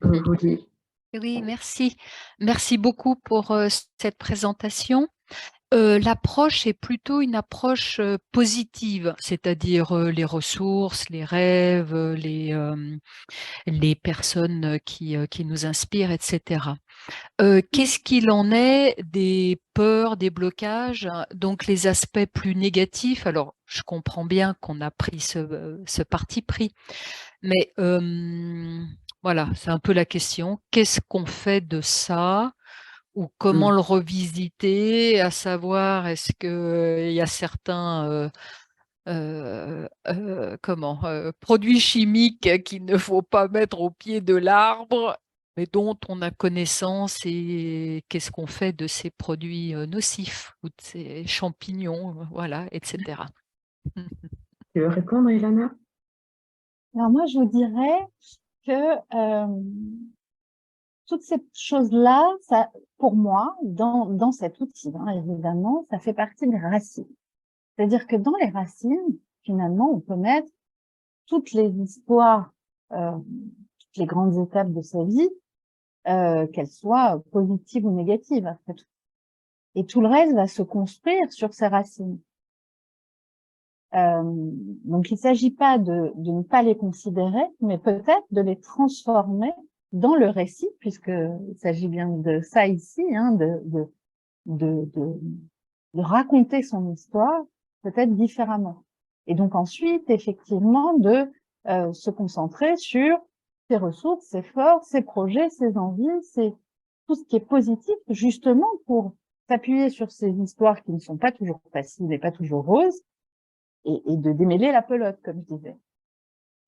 vous dit. Oui, merci. Merci beaucoup pour cette présentation. L'approche est plutôt une approche positive, c'est-à-dire les ressources, les rêves, les personnes qui nous inspirent, etc. Qu'est-ce qu'il en est des peurs, des blocages, hein, donc les aspects plus négatifs? Alors, je comprends bien qu'on a pris ce parti pris, mais voilà, c'est un peu la question. Qu'est-ce qu'on fait de ça? Ou comment Mm. le revisiter, à savoir est-ce que il y a certains produits chimiques qu'il ne faut pas mettre au pied de l'arbre, mais dont on a connaissance, et qu'est-ce qu'on fait de ces produits nocifs ou de ces champignons, voilà, etc. Tu veux répondre, Ilana? Alors moi, je vous dirais que toutes ces choses-là, ça, pour moi, dans cet outil, hein, évidemment, ça fait partie des racines. C'est-à-dire que dans les racines, finalement, on peut mettre toutes les histoires, toutes les grandes étapes de sa vie, qu'elles soient positives ou négatives, après tout. Et tout le reste va se construire sur ces racines. Donc, il ne s'agit pas de ne pas les considérer, mais peut-être de les transformer dans le récit, puisqu'il s'agit bien de ça ici, hein, de, de, de raconter son histoire peut-être différemment. Et donc ensuite, effectivement, de se concentrer sur ses ressources, ses forces, ses projets, ses envies, tout ce qui est positif, justement pour s'appuyer sur ces histoires qui ne sont pas toujours faciles et pas toujours roses, et de démêler la pelote, comme je disais.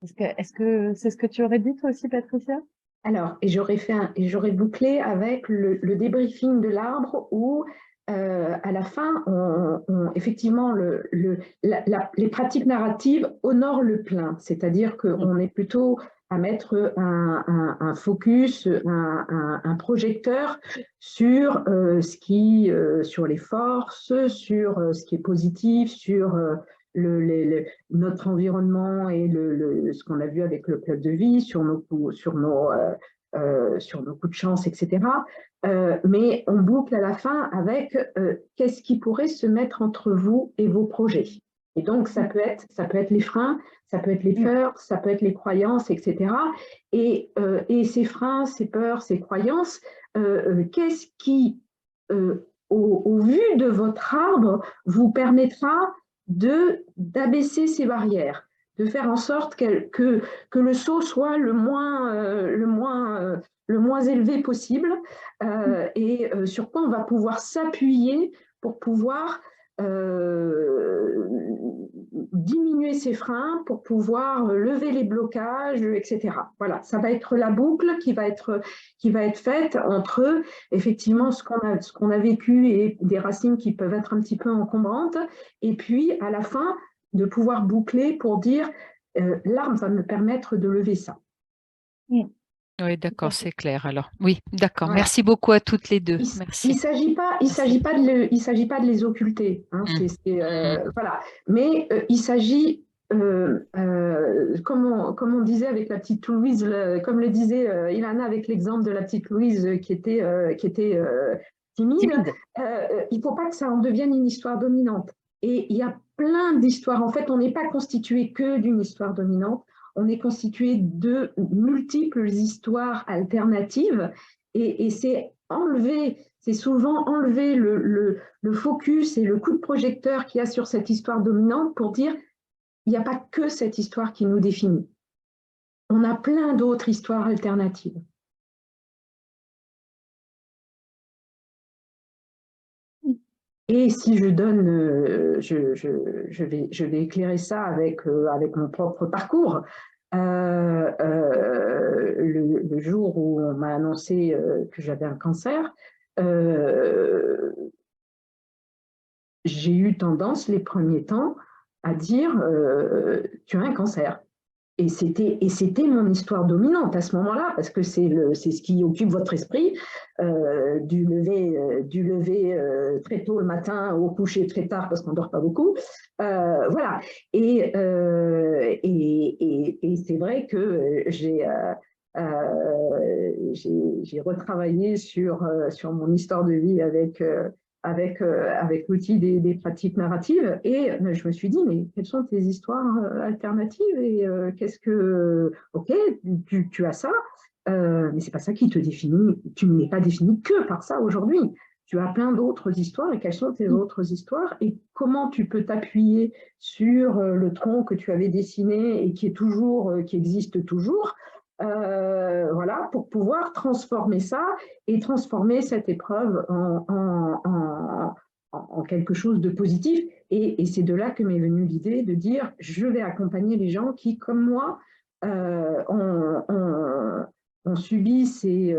Est-ce que c'est ce que tu aurais dit toi aussi, Patricia? Alors, et j'aurais bouclé avec le débriefing de l'arbre où, à la fin, effectivement, les pratiques narratives honorent le plein, c'est-à-dire qu'on est plutôt à mettre un focus, un projecteur sur sur les forces, sur ce qui est positif, sur notre environnement et ce qu'on a vu avec le club de vie, sur nos coups de chance, etc. Mais on boucle à la fin avec qu'est-ce qui pourrait se mettre entre vous et vos projets. Et donc, ça peut être les freins, ça peut être les peurs, ça peut être les croyances, etc. Et ces freins, ces peurs, ces croyances, qu'est-ce qui, au vu de votre arbre, vous permettra d'abaisser ces barrières, de faire en sorte que le saut soit le moins élevé possible, et sur quoi on va pouvoir s'appuyer pour pouvoir diminuer ses freins, pour pouvoir lever les blocages, etc. Voilà, ça va être la boucle qui va être faite entre effectivement ce qu'on a vécu et des racines qui peuvent être un petit peu encombrantes, et puis à la fin de pouvoir boucler pour dire l'arbre va me permettre de lever ça. Oui, Oui, d'accord, c'est clair alors. Oui, d'accord. Voilà. Merci beaucoup à toutes les deux. Merci. Il s'agit pas de les occulter, hein, voilà. Mais il s'agit, comme on disait avec la petite Louise, comme le disait Ilana avec l'exemple de la petite Louise qui était timide. Il ne faut pas que ça en devienne une histoire dominante. Et il y a plein d'histoires. En fait, on n'est pas constitué que d'une histoire dominante. On est constitué de multiples histoires alternatives. Et c'est souvent enlever le focus et le coup de projecteur qu'il y a sur cette histoire dominante pour dire il n'y a pas que cette histoire qui nous définit. On a plein d'autres histoires alternatives. Et si je donne, je vais éclairer ça avec mon propre parcours. Le jour où on m'a annoncé que j'avais un cancer, j'ai eu tendance les premiers temps à dire tu as un cancer. Et c'était mon histoire dominante à ce moment-là, parce que c'est ce qui occupe votre esprit, du lever très tôt le matin au coucher très tard parce qu'on ne dort pas beaucoup. Voilà. Et c'est vrai que j'ai retravaillé sur mon histoire de vie avec l'outil des pratiques narratives, et je me suis dit, mais quelles sont tes histoires alternatives, et qu'est-ce que... Ok, tu as ça, mais c'est pas ça qui te définit, tu n'es pas défini que par ça aujourd'hui. Tu as plein d'autres histoires, et quelles sont tes autres histoires, et comment tu peux t'appuyer sur le tronc que tu avais dessiné et qui existe toujours, voilà, pour pouvoir transformer ça et transformer cette épreuve en quelque chose de positif. Et c'est de là que m'est venue l'idée de dire, je vais accompagner les gens qui, comme moi, ont subi ces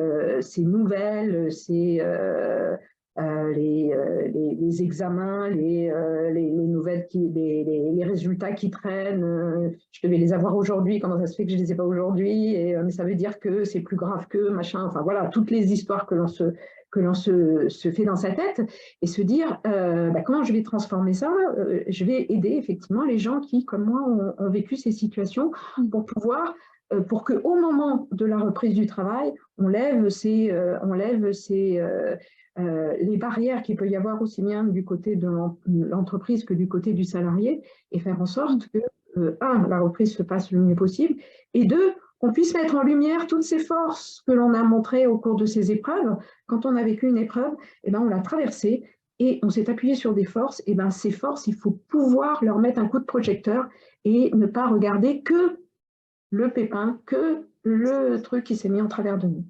nouvelles, les examens, les nouvelles, les résultats qui traînent. Je devais les avoir aujourd'hui, comment ça se fait que je ne les ai pas aujourd'hui, mais ça veut dire que c'est plus grave que machin. Enfin voilà, toutes les histoires que l'on se fait dans sa tête, et se dire comment je vais transformer ça. Je vais aider effectivement les gens qui, comme moi, ont vécu ces situations, pour pouvoir, pour qu'au moment de la reprise du travail, on lève les barrières qu'il peut y avoir aussi bien du côté de l'entreprise que du côté du salarié, et faire en sorte que, la reprise se passe le mieux possible, et deux, qu'on puisse mettre en lumière toutes ces forces que l'on a montrées au cours de ces épreuves. Quand on a vécu une épreuve, on l'a traversée, et on s'est appuyé sur des forces, et ces forces, il faut pouvoir leur mettre un coup de projecteur, et ne pas regarder que le pépin, que le truc qui s'est mis en travers de nous.